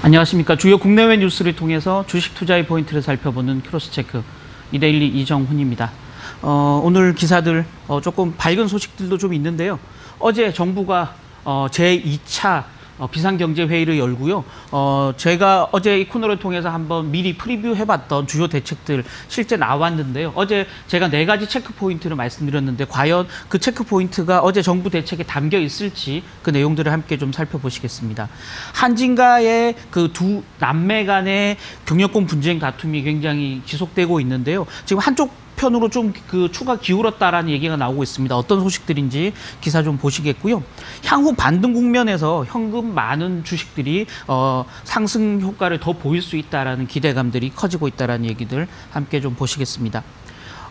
안녕하십니까. 주요 국내외 뉴스를 통해서 주식 투자의 포인트를 살펴보는 크로스체크 이데일리 이정훈입니다. 오늘 기사들 조금 밝은 소식들도 좀 있는데요. 어제 정부가 제2차 비상경제회의를 열고요. 제가 어제 이 코너를 통해서 한번 미리 프리뷰해봤던 주요 대책들 실제 나왔는데요. 어제 제가 4가지 체크포인트를 말씀드렸는데 과연 그 체크포인트가 어제 정부 대책에 담겨 있을지 그 내용들을 함께 좀 살펴보시겠습니다. 한진가의 그 두 남매 간의 경영권 분쟁 다툼이 굉장히 지속되고 있는데요. 지금 한쪽 편으로 좀 추가 기울었다라는 얘기가 나오고 있습니다. 어떤 소식들인지 기사 좀 보시겠고요. 향후 반등 국면에서 현금 많은 주식들이 상승 효과를 더 보일 수 있다라는 기대감들이 커지고 있다라는 얘기들 함께 좀 보시겠습니다.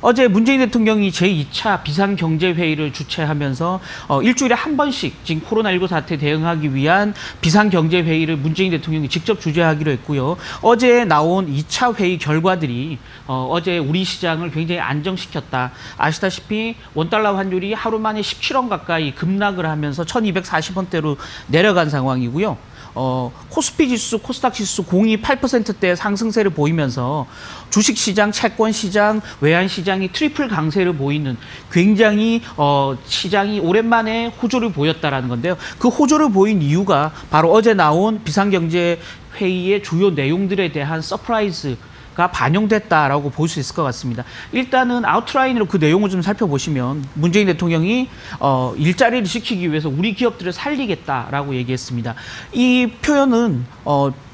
어제 문재인 대통령이 제2차 비상경제회의를 주최하면서 일주일에 한 번씩 지금 코로나19 사태 대응하기 위한 비상경제회의를 문재인 대통령이 직접 주재하기로 했고요. 어제 나온 2차 회의 결과들이 어제 우리 시장을 굉장히 안정시켰다. 아시다시피 원달러 환율이 하루 만에 17원 가까이 급락을 하면서 1240원대로 내려간 상황이고요. 코스피 지수, 코스닥 지수 공이 8%대 상승세를 보이면서 주식시장, 채권시장, 외환시장이 트리플 강세를 보이는 굉장히 시장이 오랜만에 호조를 보였다라는 건데요. 그 호조를 보인 이유가 바로 어제 나온 비상경제회의의 주요 내용들에 대한 서프라이즈가 반영됐다라고 볼 수 있을 것 같습니다. 일단은 아웃라인으로 그 내용을 좀 살펴보시면 문재인 대통령이 일자리를 지키기 위해서 우리 기업들을 살리겠다라고 얘기했습니다. 이 표현은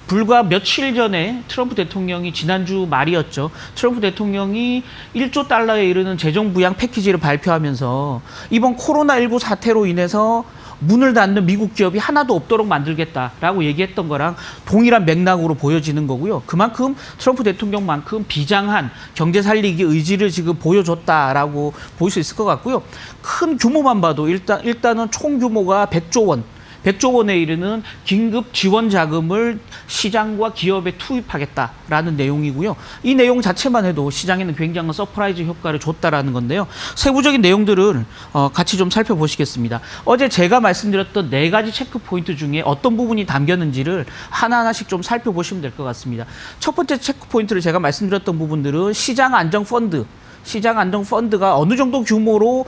불과 며칠 전에 트럼프 대통령이 지난주 말이었죠. 트럼프 대통령이 1조 달러에 이르는 재정 부양 패키지를 발표하면서 이번 코로나19 사태로 인해서 문을 닫는 미국 기업이 하나도 없도록 만들겠다라고 얘기했던 거랑 동일한 맥락으로 보여지는 거고요. 그만큼 트럼프 대통령만큼 비장한 경제 살리기 의지를 지금 보여줬다라고 볼 수 있을 것 같고요. 큰 규모만 봐도 일단은 총 규모가 100조 원. 100조 원에 이르는 긴급 지원 자금을 시장과 기업에 투입하겠다라는 내용이고요. 이 내용 자체만 해도 시장에는 굉장한 서프라이즈 효과를 줬다라는 건데요. 세부적인 내용들을 같이 좀 살펴보시겠습니다. 어제 제가 말씀드렸던 4가지 체크 포인트 중에 어떤 부분이 담겼는지를 하나하나씩 좀 살펴보시면 될 것 같습니다. 첫 번째 체크 포인트를 제가 말씀드렸던 부분들은 시장 안정 펀드가 어느 정도 규모로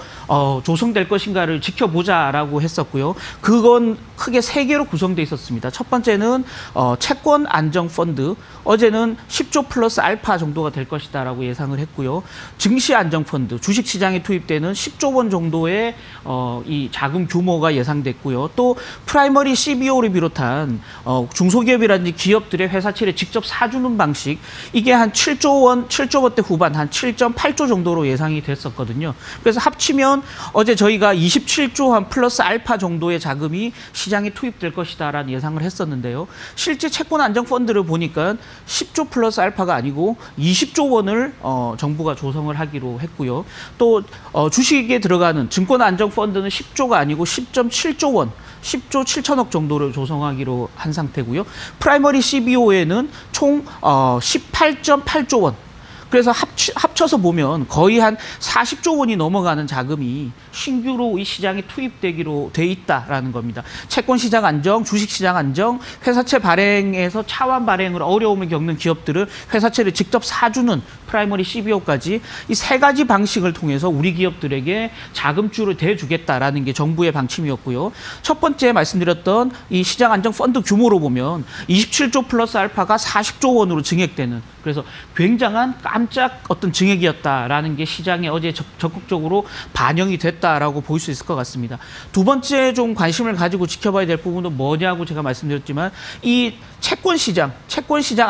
조성될 것인가를 지켜보자라고 했었고요. 그건 크게 3개로 구성되어 있었습니다. 첫 번째는 채권 안정 펀드, 어제는 10조 플러스 알파 정도가 될 것이다라고 예상을 했고요. 증시 안정 펀드, 주식 시장에 투입되는 10조 원 정도의 이 자금 규모가 예상됐고요. 또 프라이머리 CBO를 비롯한 중소기업이라든지 기업들의 회사채를 직접 사주는 방식, 이게 한 7조 원대 후반, 한 7.8조 정도로 예상이 됐었거든요. 그래서 합치면 어제 저희가 27조 한 플러스 알파 정도의 자금이 시장에 투입될 것이다라는 예상을 했었는데요. 실제 채권 안정 펀드를 보니까 10조 플러스 알파가 아니고 20조 원을 정부가 조성을 하기로 했고요. 또 주식에 들어가는 증권 안정 펀드는 10조가 아니고 10.7조 원, 10조 7천억 정도를 조성하기로 한 상태고요. 프라이머리 CBO에는 총 18.8조 원. 그래서 합쳐서 보면 거의 한 40조 원이 넘어가는 자금이 신규로 이 시장에 투입되기로 돼 있다라는 겁니다. 채권 시장 안정, 주식 시장 안정, 회사채 발행에서 차환 발행을 어려움을 겪는 기업들을 회사채를 직접 사주는 프라이머리 CBO까지 이 3가지 방식을 통해서 우리 기업들에게 자금줄을 대주겠다라는 게 정부의 방침이었고요. 첫 번째 말씀드렸던 이 시장 안정 펀드 규모로 보면 27조 플러스 알파가 40조 원으로 증액되는, 그래서 굉장한 깜짝 어떤 증액이었다라는 게 시장에 어제 적극적으로 반영이 됐다라고 볼 수 있을 것 같습니다. 두 번째 좀 관심을 가지고 지켜봐야 될 부분은 뭐냐고 제가 말씀드렸지만 이 채권 시장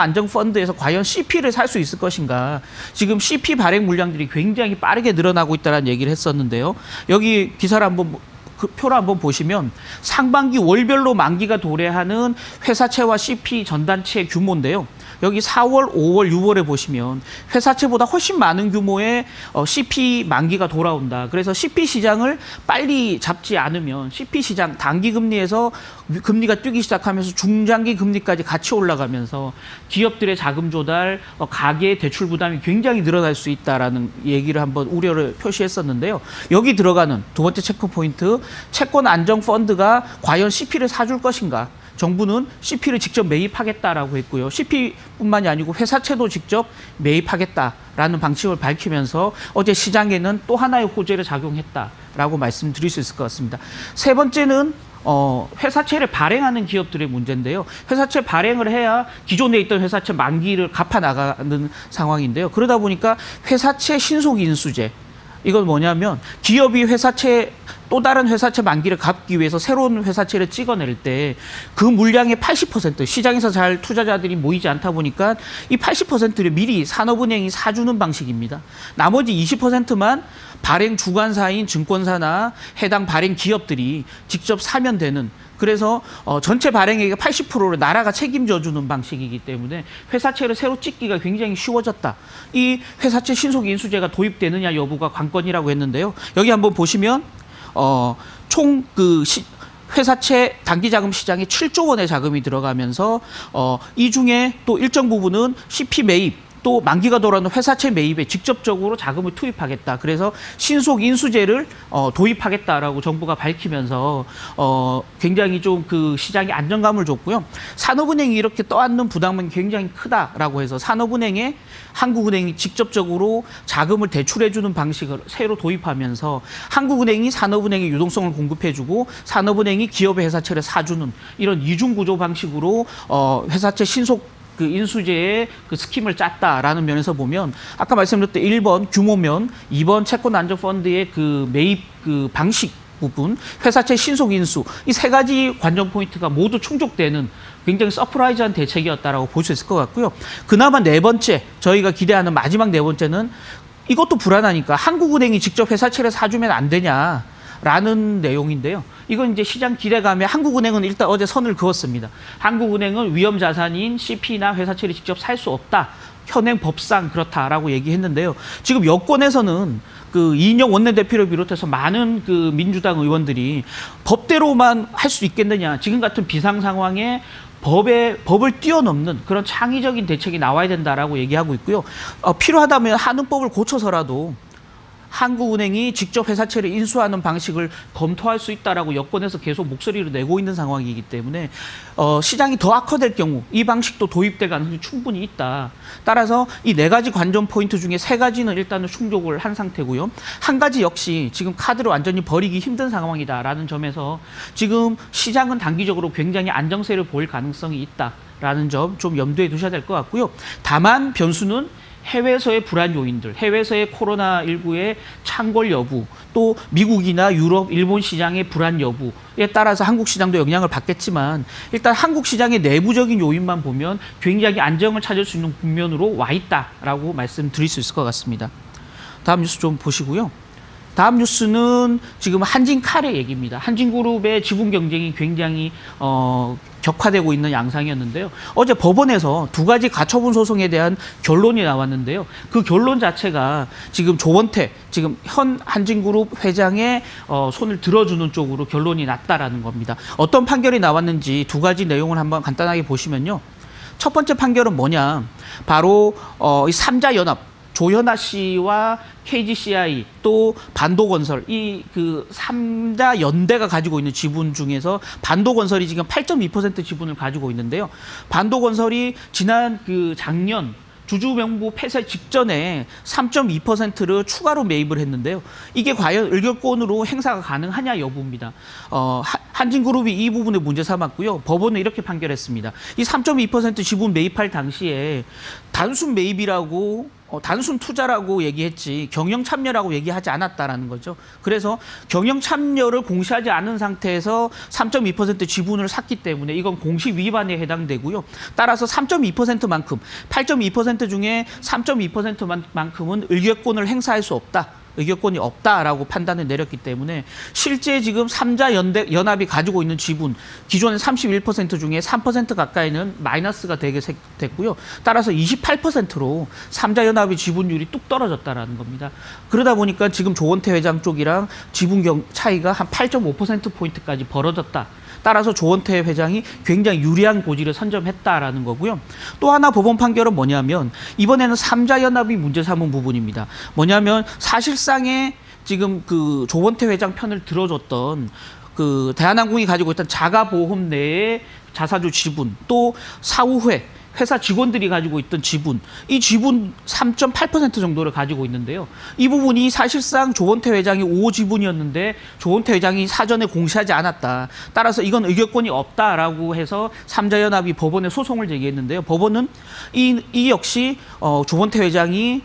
안정 펀드에서 과연 CP를 살 수 있을 것인가. 지금 CP 발행 물량들이 굉장히 빠르게 늘어나고 있다는 얘기를 했었는데요. 여기 기사를 한번 그 표를 한번 보시면 상반기 월별로 만기가 도래하는 회사채와 CP 전단체 규모인데요. 여기 4월, 5월, 6월에 보시면 회사채보다 훨씬 많은 규모의 CP 만기가 돌아온다. 그래서 CP 시장을 빨리 잡지 않으면 CP 시장 단기 금리에서 금리가 뛰기 시작하면서 중장기 금리까지 같이 올라가면서 기업들의 자금 조달, 가계 대출 부담이 굉장히 늘어날 수 있다라는 얘기를 한번 우려를 표시했었는데요. 여기 들어가는 두 번째 체크 포인트, 채권 안정 펀드가 과연 CP를 사줄 것인가? 정부는 CP를 직접 매입하겠다라고 했고요. CP뿐만이 아니고 회사채도 직접 매입하겠다라는 방침을 밝히면서 어제 시장에는 또 하나의 호재를 작용했다라고 말씀드릴 수 있을 것 같습니다. 세 번째는 회사채를 발행하는 기업들의 문제인데요. 회사채 발행을 해야 기존에 있던 회사채 만기를 갚아 나가는 상황인데요. 그러다 보니까 회사채 신속 인수제, 이건 뭐냐면 기업이 회사채 또 다른 회사채 만기를 갚기 위해서 새로운 회사채를 찍어낼 때 그 물량의 80% 시장에서 잘 투자자들이 모이지 않다 보니까 이 80%를 미리 산업은행이 사주는 방식입니다. 나머지 20%만 발행 주관사인 증권사나 해당 발행 기업들이 직접 사면 되는, 그래서 전체 발행액의 80%를 나라가 책임져 주는 방식이기 때문에 회사채를 새로 찍기가 굉장히 쉬워졌다. 이 회사채 신속 인수제가 도입되느냐 여부가 관건이라고 했는데요. 여기 한번 보시면 총 회사채 단기자금 시장에 7조 원의 자금이 들어가면서 이 중에 또 일정 부분은 CP 매입, 또 만기가 돌아오는 회사채 매입에 직접적으로 자금을 투입하겠다. 그래서 신속 인수제를 도입하겠다라고 정부가 밝히면서 굉장히 좀 그 시장에 안정감을 줬고요. 산업은행이 이렇게 떠안는 부담은 굉장히 크다라고 해서 산업은행에 한국은행이 직접적으로 자금을 대출해주는 방식을 새로 도입하면서 한국은행이 산업은행에 유동성을 공급해주고 산업은행이 기업의 회사채를 사주는 이런 이중구조 방식으로 회사채 신속 인수제의 스킴을 짰다라는 면에서 보면 아까 말씀드렸던 1번 규모면, 2번 채권 안정펀드의 매입 방식 부분, 회사채 신속 인수, 이 세 가지 관전 포인트가 모두 충족되는 굉장히 서프라이즈한 대책이었다라고 볼 수 있을 것 같고요. 그나마 네 번째, 저희가 기대하는 마지막 네 번째는 이것도 불안하니까 한국은행이 직접 회사채를 사주면 안 되냐라는 내용인데요. 이건 이제 시장 기대감에 한국은행은 일단 어제 선을 그었습니다. 한국은행은 위험 자산인 CP나 회사채를 직접 살 수 없다. 현행 법상 그렇다라고 얘기했는데요. 지금 여권에서는 이인영 원내대표를 비롯해서 많은 민주당 의원들이 법대로만 할 수 있겠느냐. 지금 같은 비상 상황에 법을 뛰어넘는 그런 창의적인 대책이 나와야 된다라고 얘기하고 있고요. 필요하다면 한은법을 고쳐서라도 한국은행이 직접 회사채를 인수하는 방식을 검토할 수 있다라고 여권에서 계속 목소리를 내고 있는 상황이기 때문에 시장이 더 악화될 경우 이 방식도 도입될 가능성이 충분히 있다. 따라서 이 네 가지 관전 포인트 중에 세 가지는 일단은 충족을 한 상태고요. 한 가지 역시 지금 카드를 완전히 버리기 힘든 상황이다라는 점에서 지금 시장은 단기적으로 굉장히 안정세를 보일 가능성이 있다라는 점 좀 염두에 두셔야 될 것 같고요. 다만 변수는 해외에서의 불안 요인들, 해외에서의 코로나19의 창궐 여부, 또 미국이나 유럽, 일본 시장의 불안 여부에 따라서 한국 시장도 영향을 받겠지만 일단 한국 시장의 내부적인 요인만 보면 굉장히 안정을 찾을 수 있는 국면으로 와 있다라고 말씀드릴 수 있을 것 같습니다. 다음 뉴스 좀 보시고요. 다음 뉴스는 지금 한진칼의 얘기입니다. 한진그룹의 지분 경쟁이 굉장히 격화되고 있는 양상이었는데요. 어제 법원에서 두 가지 가처분 소송에 대한 결론이 나왔는데요. 그 결론 자체가 지금 조원태, 지금 현 한진그룹 회장의 손을 들어주는 쪽으로 결론이 났다라는 겁니다. 어떤 판결이 나왔는지 두 가지 내용을 한번 간단하게 보시면요. 첫 번째 판결은 뭐냐. 바로 이 삼자연합. 조현아 씨와 KGCI 또 반도건설 이 3자 연대가 가지고 있는 지분 중에서 반도건설이 지금 8.2% 지분을 가지고 있는데요. 반도건설이 지난 작년 주주명부 폐쇄 직전에 3.2%를 추가로 매입을 했는데요. 이게 과연 의결권으로 행사가 가능하냐 여부입니다. 한진그룹이 이 부분을 문제 삼았고요. 법원은 이렇게 판결했습니다. 이 3.2% 지분 매입할 당시에 단순 매입이라고 단순 투자라고 얘기했지 경영 참여라고 얘기하지 않았다라는 거죠. 그래서 경영 참여를 공시하지 않은 상태에서 3.2% 지분을 샀기 때문에 이건 공시 위반에 해당되고요. 따라서 3.2%만큼 8.2% 중에 3.2%만큼은 의결권을 행사할 수 없다. 의결권이 없다라고 판단을 내렸기 때문에 실제 지금 3자 연합이 가지고 있는 지분 기존의 31% 중에 3% 가까이는 마이너스가 되게 됐고요. 따라서 28%로 3자 연합의 지분율이 뚝 떨어졌다라는 겁니다. 그러다 보니까 지금 조원태 회장 쪽이랑 지분 차이가 한 8.5%포인트까지 벌어졌다. 따라서 조원태 회장이 굉장히 유리한 고지를 선점했다라는 거고요. 또 하나 법원 판결은 뭐냐면 이번에는 3자 연합이 문제 삼은 부분입니다. 뭐냐면 사실상의 지금 조원태 회장 편을 들어줬던 대한항공이 가지고 있던 자가보험 내에 자사주 지분, 또 사후회, 회사 직원들이 가지고 있던 지분, 이 지분 3.8% 정도를 가지고 있는데요. 이 부분이 사실상 조원태 회장이 5호 지분이었는데 조원태 회장이 사전에 공시하지 않았다. 따라서 이건 의결권이 없다라고 해서 삼자연합이 법원에 소송을 제기했는데요. 법원은 이 역시 조원태 회장이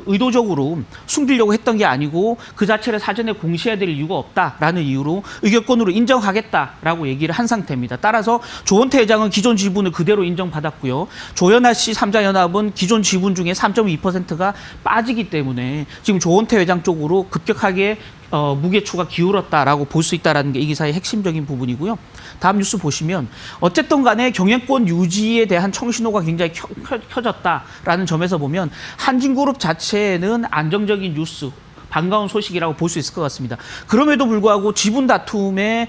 의도적으로 숨기려고 했던 게 아니고 그 자체를 사전에 공시해야 될 이유가 없다라는 이유로 의결권으로 인정하겠다라고 얘기를 한 상태입니다. 따라서 조원태 회장은 기존 지분을 그대로 인정받았고요. 조현아 씨 삼자연합은 기존 지분 중에 3.2%가 빠지기 때문에 지금 조원태 회장 쪽으로 급격하게 무게추가 기울었다라고 볼 수 있다는 게 이 기사의 핵심적인 부분이고요. 다음 뉴스 보시면 어쨌든 간에 경영권 유지에 대한 청신호가 굉장히 켜졌다라는 점에서 보면 한진그룹 자체는 안정적인 뉴스, 반가운 소식이라고 볼 수 있을 것 같습니다. 그럼에도 불구하고 지분 다툼에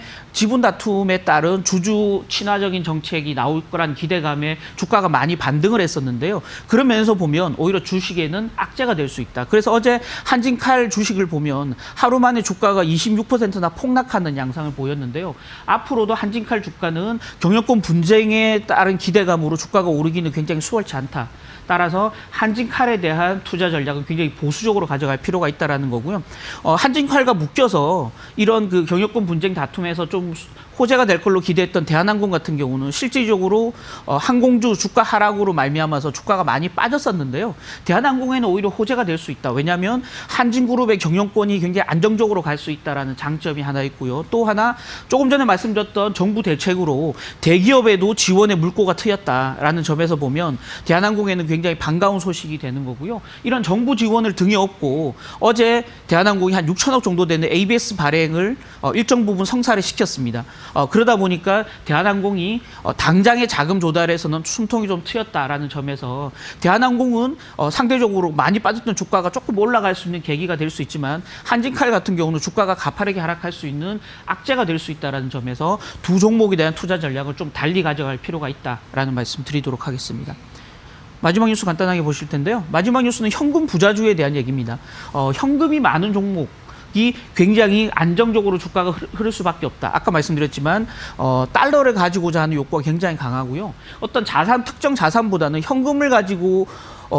따른 주주 친화적인 정책이 나올 거란 기대감에 주가가 많이 반등을 했었는데요. 그런 면에서 보면 오히려 주식에는 악재가 될 수 있다. 그래서 어제 한진칼 주식을 보면 하루 만에 주가가 26%나 폭락하는 양상을 보였는데요. 앞으로도 한진칼 주가는 경영권 분쟁에 따른 기대감으로 주가가 오르기는 굉장히 수월치 않다. 따라서 한진칼에 대한 투자 전략은 굉장히 보수적으로 가져갈 필요가 있다는 거고요. 한진칼과 묶여서 이런 그 경영권 분쟁 다툼에서 좀 호재가 될 걸로 기대했던 대한항공 같은 경우는 실질적으로 항공주 주가 하락으로 말미암아서 주가가 많이 빠졌었는데요. 대한항공에는 오히려 호재가 될 수 있다. 왜냐하면 한진그룹의 경영권이 굉장히 안정적으로 갈 수 있다는 장점이 하나 있고요. 또 하나 조금 전에 말씀드렸던 정부 대책으로 대기업에도 지원의 물꼬가 트였다라는 점에서 보면 대한항공에는 굉장히 반가운 소식이 되는 거고요. 이런 정부 지원을 등에 업고 어제 대한항공이 한 6천억 정도 되는 ABS 발행을 일정 부분 성사를 시켰습니다. 그러다 보니까 대한항공이 당장의 자금 조달에서는 숨통이 좀 트였다라는 점에서 대한항공은 상대적으로 많이 빠졌던 주가가 조금 올라갈 수 있는 계기가 될 수 있지만 한진칼 같은 경우는 주가가 가파르게 하락할 수 있는 악재가 될 수 있다는 점에서 두 종목에 대한 투자 전략을 좀 달리 가져갈 필요가 있다라는 말씀 드리도록 하겠습니다. 마지막 뉴스 간단하게 보실 텐데요. 마지막 뉴스는 현금 부자주에 대한 얘기입니다. 현금이 많은 종목이 굉장히 안정적으로 주가가 흐를 수밖에 없다. 아까 말씀드렸지만 달러를 가지고자 하는 욕구가 굉장히 강하고요. 어떤 특정 자산보다는 현금을 가지고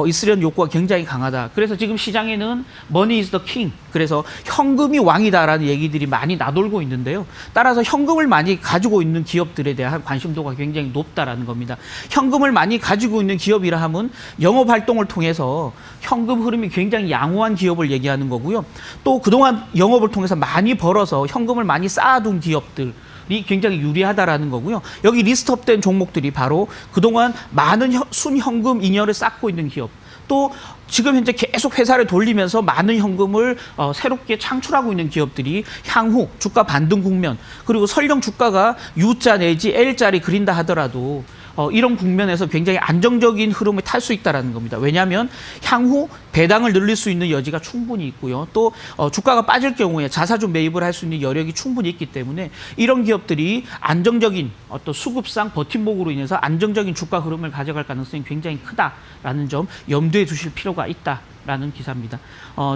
있으려는 욕구가 굉장히 강하다. 그래서 지금 시장에는 money is the king. 그래서 현금이 왕이다라는 얘기들이 많이 나돌고 있는데요. 따라서 현금을 많이 가지고 있는 기업들에 대한 관심도가 굉장히 높다라는 겁니다. 현금을 많이 가지고 있는 기업이라 하면 영업 활동을 통해서 현금 흐름이 굉장히 양호한 기업을 얘기하는 거고요. 또 그동안 영업을 통해서 많이 벌어서 현금을 많이 쌓아둔 기업들 이 굉장히 유리하다라는 거고요. 여기 리스트업된 종목들이 바로 그동안 많은 순현금 잉여를 쌓고 있는 기업, 또 지금 현재 계속 회사를 돌리면서 많은 현금을 새롭게 창출하고 있는 기업들이 향후 주가 반등 국면, 그리고 설령 주가가 U자 내지 L자리 그린다 하더라도 이런 국면에서 굉장히 안정적인 흐름을 탈 수 있다는 겁니다. 왜냐하면 향후 배당을 늘릴 수 있는 여지가 충분히 있고요. 또 주가가 빠질 경우에 자사주 매입을 할 수 있는 여력이 충분히 있기 때문에 이런 기업들이 안정적인 어떤 수급상 버팀목으로 인해서 안정적인 주가 흐름을 가져갈 가능성이 굉장히 크다라는 점 염두에 두실 필요가 있다라는 기사입니다.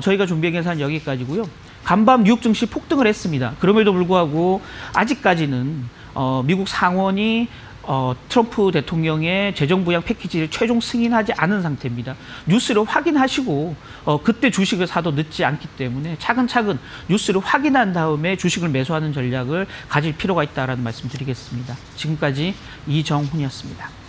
저희가 준비한 계산은 여기까지고요. 간밤 뉴욕 증시 폭등을 했습니다. 그럼에도 불구하고 아직까지는 미국 상원이 트럼프 대통령의 재정부양 패키지를 최종 승인하지 않은 상태입니다. 뉴스를 확인하시고 그때 주식을 사도 늦지 않기 때문에 차근차근 뉴스를 확인한 다음에 주식을 매수하는 전략을 가질 필요가 있다는 말씀 드리겠습니다. 지금까지 이정훈이었습니다.